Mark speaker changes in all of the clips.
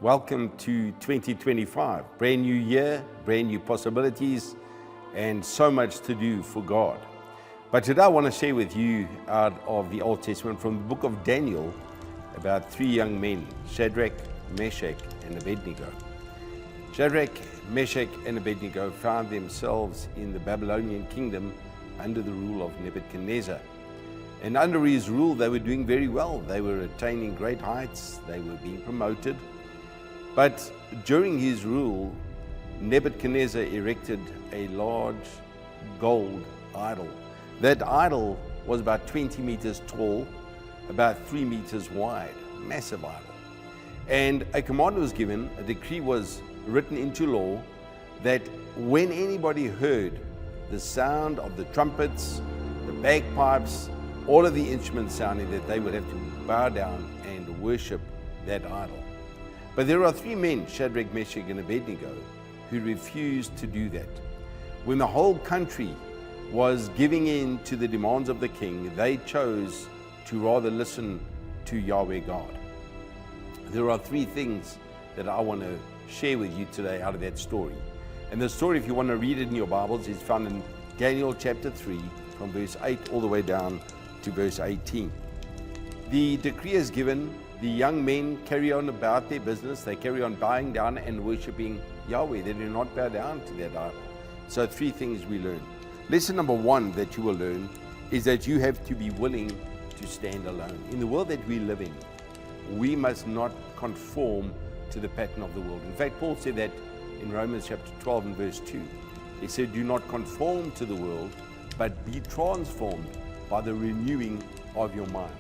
Speaker 1: Welcome to 2025. Brand new year, brand new possibilities, and so much to do for God. But today I want to share with you out of the Old Testament from the book of Daniel about three young men, Shadrach, Meshach, and Abednego. Shadrach, Meshach, and Abednego found themselves in the Babylonian kingdom under the rule of Nebuchadnezzar. And under his rule, they were doing very well. They were attaining great heights. They were being promoted. But during his rule, Nebuchadnezzar erected a large gold idol. That idol was about 20 meters tall, about 3 meters wide, massive idol. And a command was given, a decree was written into law, that when anybody heard the sound of the trumpets, the bagpipes, all of the instruments sounding, that they would have to bow down and worship that idol. But there are three men, Shadrach, Meshach, and Abednego, who refused to do that. When the whole country was giving in to the demands of the king, they chose to rather listen to Yahweh God. There are three things that I want to share with you today out of that story. And the story, if you want to read it in your Bibles, is found in Daniel chapter 3, from verse 8 all the way down to verse 18. The decree is given. The young men carry on about their business. They carry on bowing down and worshiping Yahweh. They do not bow down to that idol. So three things we learn. Lesson number one that you will learn is that you have to be willing to stand alone. In the world that we live in, we must not conform to the pattern of the world. In fact, Paul said that in Romans chapter 12 and verse 2. He said, do not conform to the world, but be transformed by the renewing of your mind.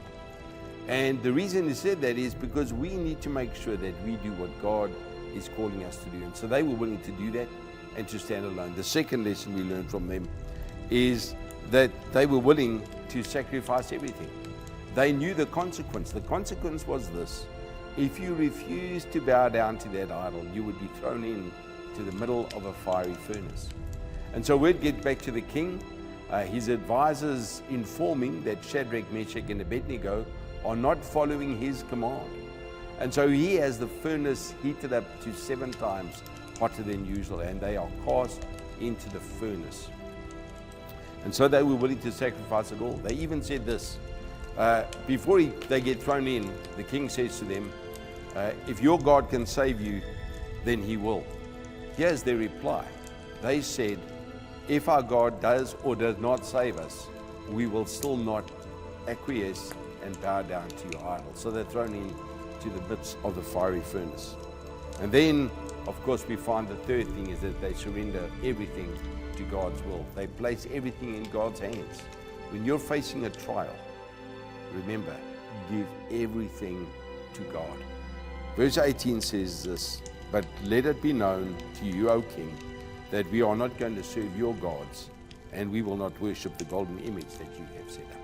Speaker 1: And the reason he said that is because we need to make sure that we do what God is calling us to do. And so they were willing to do that and to stand alone. The second lesson we learned from them is that they were willing to sacrifice everything. They knew the consequence. The consequence was this: if you refused to bow down to that idol, you would be thrown into the middle of a fiery furnace. And so we'd get back to the king. His advisors informing that Shadrach, Meshach, and Abednego are not following his command. And so he has the furnace heated up to 7 times hotter than usual, and they are cast into the furnace. And so they were willing to sacrifice it all. They even said this, before they get thrown in, the king says to them, if your God can save you, then he will. Here's their reply. They said, if our God does or does not save us, we will still not acquiesce and bow down to your idol. So they're thrown into the midst of the fiery furnace. And then, of course, we find the third thing is that they surrender everything to God's will. They place everything in God's hands. When you're facing a trial, remember, give everything to God. Verse 18 says this, but let it be known to you, O king, that we are not going to serve your gods, and we will not worship the golden image that you have set up.